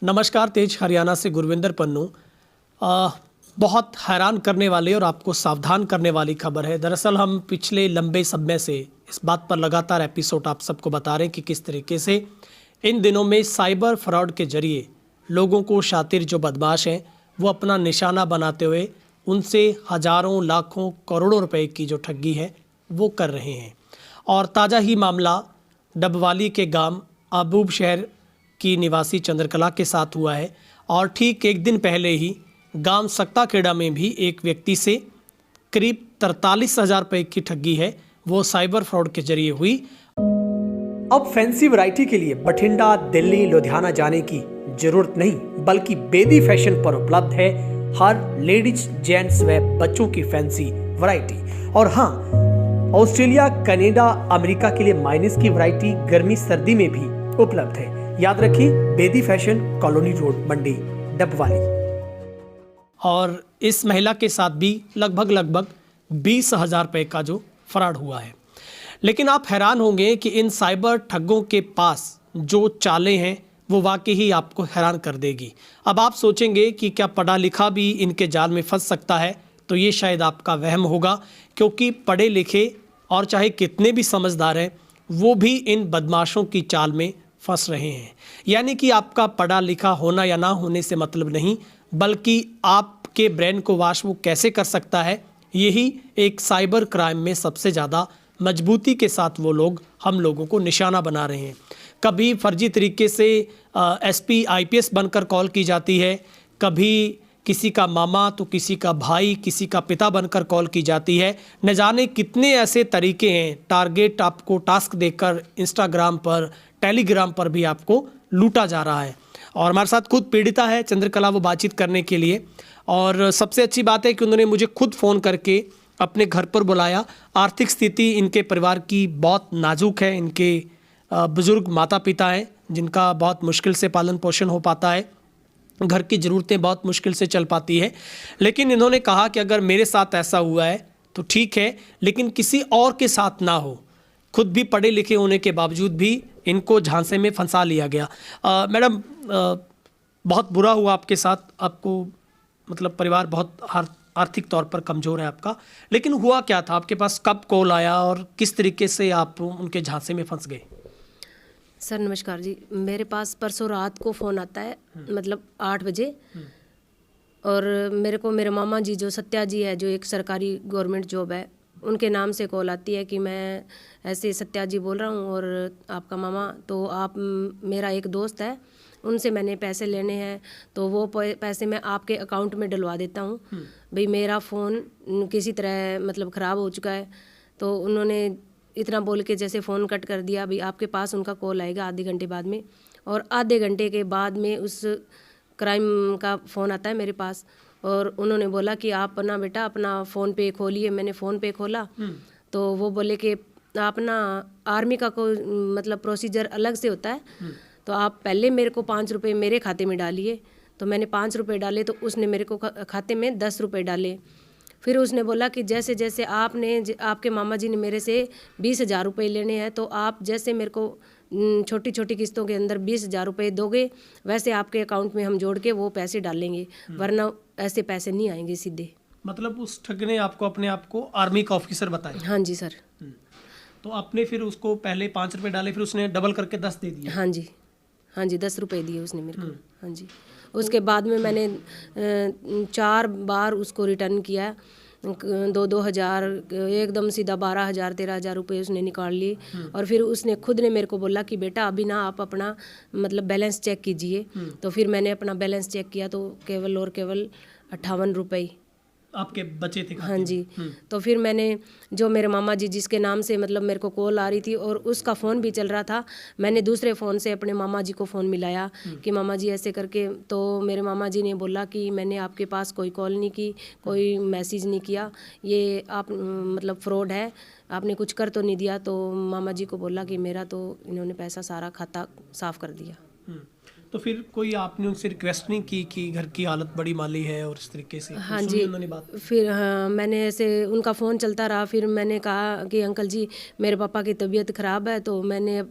नमस्कार, तेज हरियाणा से गुरविंदर पन्नू। बहुत हैरान करने वाली और आपको सावधान करने वाली खबर है। दरअसल हम पिछले लंबे समय से इस बात पर लगातार एपिसोड आप सबको बता रहे हैं कि किस तरीके से इन दिनों में साइबर फ्रॉड के जरिए लोगों को शातिर जो बदमाश हैं वो अपना निशाना बनाते हुए उनसे हज़ारों लाखों करोड़ों रुपए की जो ठगी है वो कर रहे हैं। और ताज़ा ही मामला डबवाली के गांव आबूब शहर की निवासी चंद्रकला के साथ हुआ है। और ठीक एक दिन पहले ही गांव सक्ताखेड़ा में भी एक व्यक्ति से करीब 43,000 रुपये की ठगी है वो साइबर फ्रॉड के जरिए हुई। अब फैंसी वैरायटी के लिए बठिंडा, दिल्ली, लुधियाना जाने की जरूरत नहीं, बल्कि बेदी फैशन पर उपलब्ध है हर लेडीज, जेंट्स व बच्चों की फैंसी वैरायटी। और हाँ, ऑस्ट्रेलिया, कनाडा, अमेरिका के लिए माइनस की वैरायटी गर्मी सर्दी में भी उपलब्ध है। याद रखिए, बेदी फैशन, कॉलोनी रोड, मंडी, डबवाली। और इस महिला के साथ भी लगभग 20,000 रुपये का जो फ्रॉड हुआ है। लेकिन आप हैरान होंगे कि इन साइबर ठगों के पास जो चालें हैं वो वाकई ही आपको हैरान कर देगी। अब आप सोचेंगे कि क्या पढ़ा लिखा भी इनके जाल में फंस सकता है, तो ये शायद आपका वहम होगा, क्योंकि पढ़े लिखे और चाहे कितने भी समझदार हैं वो भी इन बदमाशों की चाल में फंस रहे हैं। यानी कि आपका पढ़ा लिखा होना या ना होने से मतलब नहीं, बल्कि आपके ब्रेन को वाश वो कैसे कर सकता है, यही एक साइबर क्राइम में सबसे ज़्यादा मजबूती के साथ वो लोग हम लोगों को निशाना बना रहे हैं। कभी फर्जी तरीके से एसपी आईपीएस बनकर कॉल की जाती है, कभी किसी का मामा तो किसी का भाई, किसी का पिता बनकर कॉल की जाती है। न जाने कितने ऐसे तरीके हैं, टारगेट आपको टास्क देकर इंस्टाग्राम पर, टेलीग्राम पर भी आपको लूटा जा रहा है। और हमारे साथ खुद पीड़िता है चंद्रकला, वो बातचीत करने के लिए। और सबसे अच्छी बात है कि उन्होंने मुझे खुद फ़ोन करके अपने घर पर बुलाया। आर्थिक स्थिति इनके परिवार की बहुत नाजुक है। इनके बुज़ुर्ग माता पिता हैं जिनका बहुत मुश्किल से पालन पोषण हो पाता है, घर की ज़रूरतें बहुत मुश्किल से चल पाती है। लेकिन इन्होंने कहा कि अगर मेरे साथ ऐसा हुआ है तो ठीक है, लेकिन किसी और के साथ ना हो। खुद भी पढ़े लिखे होने के बावजूद भी इनको झांसे में फंसा लिया गया। मैडम, बहुत बुरा हुआ आपके साथ। आपको मतलब परिवार बहुत आर्थिक तौर पर कमज़ोर है आपका, लेकिन हुआ क्या था? आपके पास कब कॉल आया और किस तरीके से आप उनके झांसे में फंस गए? सर नमस्कार जी, मेरे पास परसों रात को फ़ोन आता है, मतलब 8 बजे। और मेरे को मेरे मामा जी जो सत्या जी है, जो एक सरकारी गवर्नमेंट जॉब है, उनके नाम से कॉल आती है कि मैं ऐसे सत्या जी बोल रहा हूँ और आपका मामा, तो आप मेरा एक दोस्त है, उनसे मैंने पैसे लेने हैं, तो वो पैसे मैं आपके अकाउंट में डलवा देता हूँ। भाई मेरा फ़ोन किसी तरह मतलब ख़राब हो चुका है। तो उन्होंने इतना बोल के जैसे फ़ोन कट कर दिया, भाई आपके पास उनका कॉल आएगा आधे घंटे बाद में। और आधे घंटे के बाद में उस क्राइम का फ़ोन आता है मेरे पास, और उन्होंने बोला कि आप ना बेटा अपना फ़ोन पे खोलिए। मैंने फ़ोन पे खोला तो वो बोले कि आप ना आर्मी का कोई मतलब प्रोसीजर अलग से होता है, तो आप पहले मेरे को 5 रुपये मेरे खाते में डालिए। तो मैंने 5 रुपये डाले, तो उसने मेरे को खाते में 10 रुपये डाले। फिर उसने बोला कि जैसे जैसे आपके मामा जी ने मेरे से 20,000 रुपये लेने हैं, तो आप जैसे मेरे को छोटी छोटी किस्तों के अंदर 20,000 रुपये दोगे, वैसे आपके अकाउंट में हम जोड़ के वो पैसे डालेंगे, वरना ऐसे पैसे नहीं आएंगे सीधे। मतलब उस ठग ने आपको अपने आप को आर्मी का ऑफिसर बताया? हाँ जी सर। तो आपने फिर उसको पहले 5 रुपये डाले, फिर उसने डबल करके 10 दे दिए? हाँ जी, हाँ जी, 10 रुपये दिए उसने मेरे को। हाँ जी, उसके बाद में मैंने 4 बार उसको रिटर्न किया। 2,000 एकदम सीधा 12,000 13,000 रुपये उसने निकाल लिए। और फिर उसने खुद ने मेरे को बोला कि बेटा अभी ना आप अपना मतलब बैलेंस चेक कीजिए। तो फिर मैंने अपना बैलेंस चेक किया तो केवल और केवल 58 रुपये आपके बचे थे? हाँ जी। तो फिर मैंने जो मेरे मामा जी जिसके नाम से मतलब मेरे को कॉल आ रही थी और उसका फ़ोन भी चल रहा था, मैंने दूसरे फ़ोन से अपने मामा जी को फ़ोन मिलाया कि मामा जी ऐसे करके। तो मेरे मामा जी ने बोला कि मैंने आपके पास कोई कॉल नहीं की, कोई मैसेज नहीं किया, ये आप मतलब फ्रॉड है, आपने कुछ कर तो नहीं दिया। तो मामा जी को बोला कि मेरा तो इन्होंने पैसा सारा खाता साफ़ कर दिया। तो फिर कोई आपने उनसे रिक्वेस्ट नहीं की कि घर की हालत बड़ी माली है और इस तरीके से? हाँ सुनी जी। उन्होंने बात? फिर हाँ, मैंने ऐसे उनका फ़ोन चलता रहा, फिर मैंने कहा कि अंकल जी मेरे पापा की तबीयत ख़राब है, तो मैंने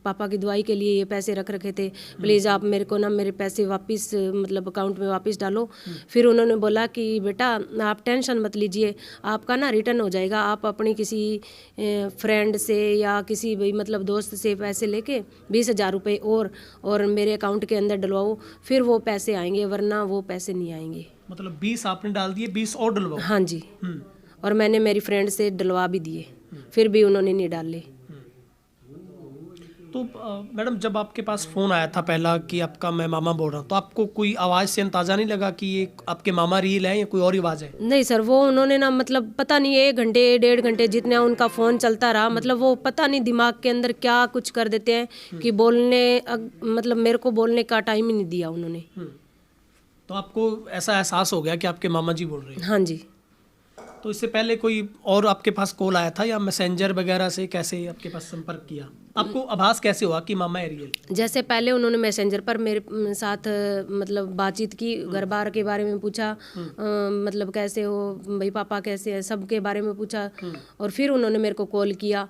पापा की दवाई के लिए ये पैसे रख रखे थे, प्लीज़ आप मेरे को ना मेरे पैसे वापस मतलब अकाउंट में वापस डालो। फिर उन्होंने बोला कि बेटा आप टेंशन मत लीजिए, आपका ना रिटर्न हो जाएगा, आप अपनी किसी फ्रेंड से या किसी भी मतलब दोस्त से पैसे लेके 20,000 रुपये और मेरे अकाउंट के अंदर डलवाओ, फिर वो पैसे आएंगे, वरना वो पैसे नहीं आएंगे। मतलब 20 आपने डाल दिए, 20 और डलवाओ? हाँ जी। हम्म। और मैंने मेरी फ्रेंड से डलवा भी दिए, फिर भी उन्होंने नहीं डाले। तो मैडम जब आपके पास फ़ोन आया था पहला कि आपका मैं मामा बोल रहा हूँ, तो आपको कोई आवाज़ से अंदाज़ा नहीं लगा कि ये आपके मामा रियल है या कोई और आवाज़ है? नहीं सर, वो उन्होंने ना मतलब पता नहीं 1 घंटे 1.5 घंटे जितना उनका फ़ोन चलता रहा, मतलब वो पता नहीं दिमाग के अंदर क्या कुछ कर देते हैं कि मतलब मेरे को बोलने का टाइम ही नहीं दिया उन्होंने। तो आपको ऐसा एहसास हो गया कि आपके मामा जी बोल रहे हैं? हाँ जी। तो इससे पहले कोई और आपके पास कॉल आया था या मैसेंजर वगैरह से कैसे आपके पास संपर्क किया? आपको आभास कैसे हुआ कि मामा है रियल? जैसे पहले उन्होंने मैसेंजर पर मेरे साथ मतलब बातचीत की, घर बार के बारे में पूछा, मतलब कैसे हो भाई, पापा कैसे हैं, सब के बारे में पूछा, और फिर उन्होंने मेरे को कॉल किया।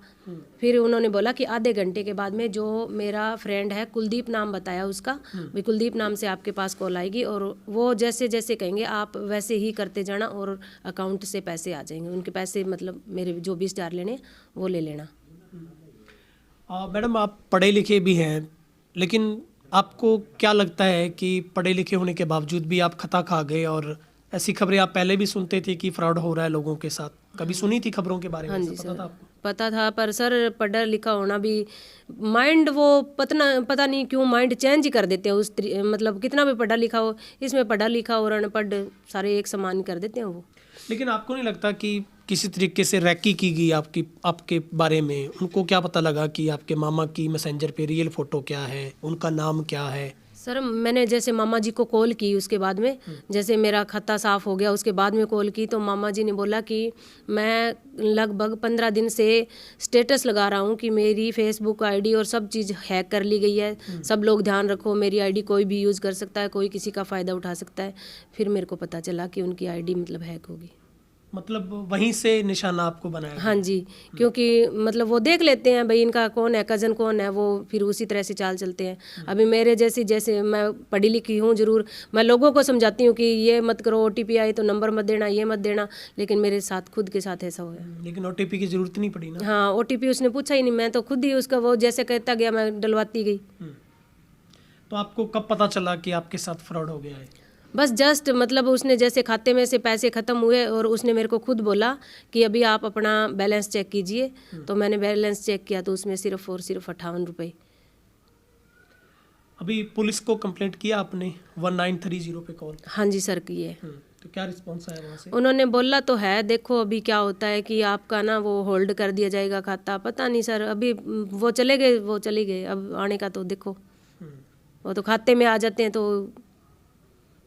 फिर उन्होंने बोला कि आधे घंटे के बाद में जो मेरा फ्रेंड है, कुलदीप नाम बताया उसका, भाई कुलदीप नाम से आपके पास कॉल आएगी, और वो जैसे जैसे कहेंगे आप वैसे ही करते जाना और अकाउंट से पैसे आ जाएंगे, उनके पैसे मतलब मेरे जो 20,000 लेने वो ले लेना। मैडम आप पढ़े लिखे भी हैं, लेकिन आपको क्या लगता है कि पढ़े लिखे होने के बावजूद भी आप खता खा गए? और ऐसी खबरें आप पहले भी सुनते थे कि फ्रॉड हो रहा है लोगों के साथ, कभी सुनी थी खबरों के बारे में? हाँ जी ऐसा पता सर, था आपको? पता था, पर सर पढ़ा लिखा होना भी माइंड वो पता नहीं क्यों माइंड चेंज ही कर देते हैं मतलब कितना भी पढ़ा लिखा हो, इसमें पढ़ा लिखा और अनपढ़ सारे एक समान कर देते हैं वो। लेकिन आपको नहीं लगता कि किसी तरीके से रैकी की गई आपके बारे में? उनको क्या पता लगा कि आपके मामा की मैसेंजर पे रियल फ़ोटो क्या है, उनका नाम क्या है? सर मैंने जैसे मामा जी को कॉल की, उसके बाद में जैसे मेरा खाता साफ़ हो गया उसके बाद में कॉल की, तो मामा जी ने बोला कि मैं लगभग 15 दिन से स्टेटस लगा रहा हूँ कि मेरी फेसबुक आईडी और सब चीज़ हैक कर ली गई है, सब लोग ध्यान रखो, मेरी आईडी कोई भी यूज़ कर सकता है, कोई किसी का फ़ायदा उठा सकता है। फिर मेरे को पता चला कि उनकी आईडी मतलब हैक होगी। मतलब वहीं से निशाना आपको बनाया? हाँ जी, क्योंकि मतलब वो देख लेते हैं भाई इनका कौन है, कज़न कौन है, वो फिर उसी तरह से चाल चलते हैं। अभी मेरे जैसे मैं पढ़ी लिखी हूँ ज़रूर, मैं लोगों को समझाती हूँ कि ये मत करो, OTP आई तो नंबर मत देना, ये मत देना, लेकिन मेरे साथ खुद के साथ ऐसा हुआ। लेकिन OTP की ज़रूरत नहीं पड़ी ना? हाँ, OTP उसने पूछा ही नहीं, मैं तो खुद ही उसका वो जैसे कहता गया मैं डलवाती गई। तो आपको कब पता चला कि आपके साथ फ्रॉड हो गया है? बस जस्ट मतलब उसने जैसे खाते में से पैसे ख़त्म हुए और उसने मेरे को खुद बोला कि अभी आप अपना बैलेंस चेक कीजिए, तो मैंने बैलेंस चेक किया तो उसमें सिर्फ और सिर्फ 58 रुपये। अभी पुलिस को कंप्लेंट किया आपने 1930 पे कॉल? हाँ जी सर, किए। तो क्या रिस्पॉन्स आया वहाँ से? उन्होंने बोला तो है, देखो अभी क्या होता है कि आपका ना वो होल्ड कर दिया जाएगा खाता, पता नहीं सर, अभी वो चले गए, अब आने का तो देखो, वो तो खाते में आ जाते हैं। तो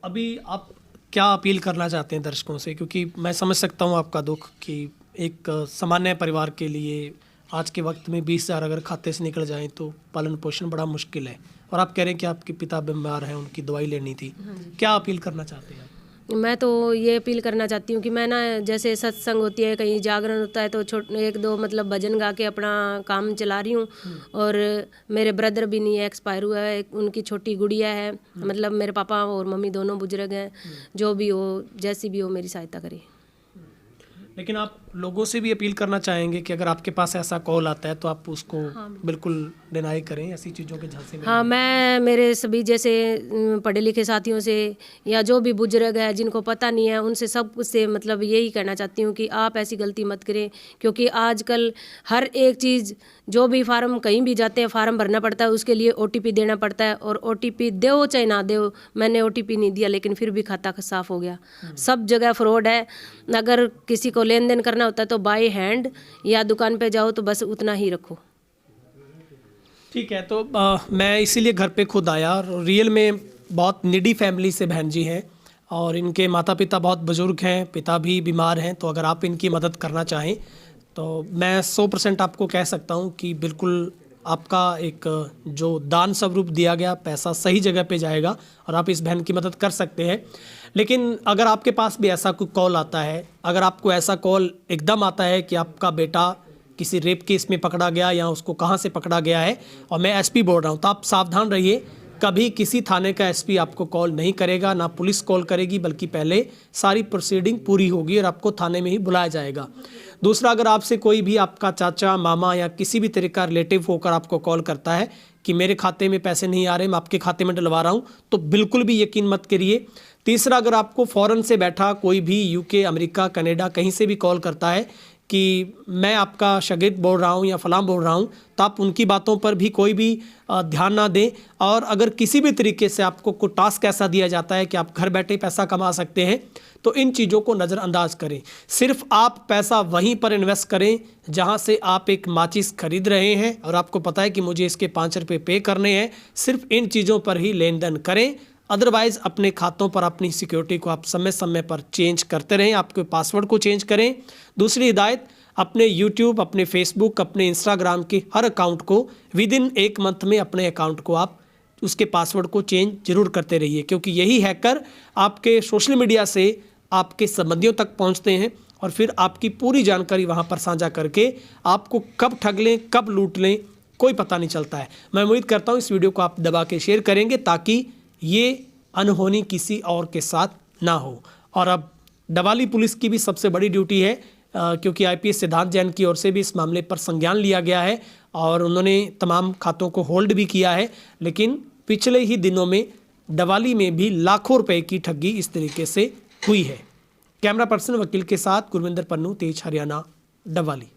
अभी आप क्या अपील करना चाहते हैं दर्शकों से? क्योंकि मैं समझ सकता हूँ आपका दुख कि एक सामान्य परिवार के लिए आज के वक्त में 20,000 अगर खाते से निकल जाएं तो पालन पोषण बड़ा मुश्किल है, और आप कह रहे हैं कि आपके पिता बीमार हैं, उनकी दवाई लेनी थी। क्या अपील करना चाहते हैं आप? मैं तो ये अपील करना चाहती हूँ कि मैं ना जैसे सत्संग होती है, कहीं जागरण होता है, तो 1-2 मतलब भजन गा के अपना काम चला रही हूँ। और मेरे ब्रदर भी नहीं है, एक्सपायर हुआ है, उनकी छोटी गुड़िया है, मतलब मेरे पापा और मम्मी दोनों बुजुर्ग हैं। जो भी हो, जैसी भी हो, मेरी सहायता करें। लेकिन आप लोगों से भी अपील करना चाहेंगे कि अगर आपके पास ऐसा कॉल आता है तो आप उसको बिल्कुल डिनाई करें, ऐसी चीज़ों के झांसे में? हाँ, मैं मेरे सभी जैसे पढ़े लिखे साथियों से या जो भी बुजुर्ग है जिनको पता नहीं है, उनसे सब से मतलब यही कहना चाहती हूँ कि आप ऐसी गलती मत करें, क्योंकि आजकल हर एक चीज़, जो भी फार्म कहीं भी जाते हैं फार्म भरना पड़ता है, उसके लिए OTP देना पड़ता है, और OTP दो चाहे ना दो, मैंने OTP नहीं दिया लेकिन फिर भी खाता साफ हो गया। सब जगह फ्रॉड है। अगर किसी को लेन देन करना होता है तो बाय हैंड या दुकान पे जाओ तो बस उतना ही रखो। ठीक है, तो मैं इसीलिए घर पे खुद आया, और रियल में बहुत निडी फैमिली से बहन जी हैं, और इनके माता पिता बहुत बुज़ुर्ग हैं, पिता भी बीमार हैं। तो अगर आप इनकी मदद करना चाहें तो मैं 100% आपको कह सकता हूं कि बिल्कुल आपका एक जो दान स्वरूप दिया गया पैसा सही जगह पे जाएगा और आप इस बहन की मदद कर सकते हैं। लेकिन अगर आपके पास भी ऐसा कोई कॉल आता है, अगर आपको ऐसा कॉल एकदम आता है कि आपका बेटा किसी रेप केस में पकड़ा गया या उसको कहाँ से पकड़ा गया है और मैं एसपी बोल रहा हूँ, तो आप सावधान रहिए। कभी किसी थाने का एसपी आपको कॉल नहीं करेगा, ना पुलिस कॉल करेगी, बल्कि पहले सारी प्रोसीडिंग पूरी होगी और आपको थाने में ही बुलाया जाएगा। दूसरा, अगर आपसे कोई भी आपका चाचा, मामा या किसी भी तरह का रिलेटिव होकर आपको कॉल करता है कि मेरे खाते में पैसे नहीं आ रहे, मैं आपके खाते में डलवा रहा हूँ, तो बिल्कुल भी यकीन मत करिए। तीसरा, अगर आपको फ़ॉरेन से बैठा कोई भी यूके, अमेरिका, कनाडा कहीं से भी कॉल करता है कि मैं आपका शागिर्द बोल रहा हूँ या फलां बोल रहा हूँ, तो आप उनकी बातों पर भी कोई भी ध्यान ना दें। और अगर किसी भी तरीके से आपको कोई टास्क ऐसा दिया जाता है कि आप घर बैठे पैसा कमा सकते हैं, तो इन चीज़ों को नज़रअंदाज करें। सिर्फ आप पैसा वहीं पर इन्वेस्ट करें जहां से आप एक माचिस खरीद रहे हैं और आपको पता है कि मुझे इसके 5 रुपये पे करने हैं। सिर्फ इन चीज़ों पर ही लेन देन करें। अदरवाइज़ अपने खातों पर अपनी सिक्योरिटी को आप समय समय पर चेंज करते रहें, आपके पासवर्ड को चेंज करें। दूसरी हिदायत, अपने यूट्यूब, अपने फेसबुक, अपने इंस्टाग्राम के हर अकाउंट को विद इन 1 मंथ में अपने अकाउंट को आप उसके पासवर्ड को चेंज जरूर करते रहिए, क्योंकि यही हैकर आपके सोशल मीडिया से आपके संबंधियों तक पहुंचते हैं और फिर आपकी पूरी जानकारी वहां पर साझा करके आपको कब ठग लें, कब लूट लें, कोई पता नहीं चलता है। मैं उम्मीद करता हूं इस वीडियो को आप दबा के शेयर करेंगे ताकि ये अनहोनी किसी और के साथ ना हो। और अब डवाली पुलिस की भी सबसे बड़ी ड्यूटी है, क्योंकि आईपीएस सिद्धांत जैन की ओर से भी इस मामले पर संज्ञान लिया गया है और उन्होंने तमाम खातों को होल्ड भी किया है। लेकिन पिछले ही दिनों में डवाली में भी लाखों रुपए की ठगी इस तरीके से हुई है। कैमरा पर्सन वकील के साथ गुरविंदर पन्नू, तेज हरियाणा, डवाली।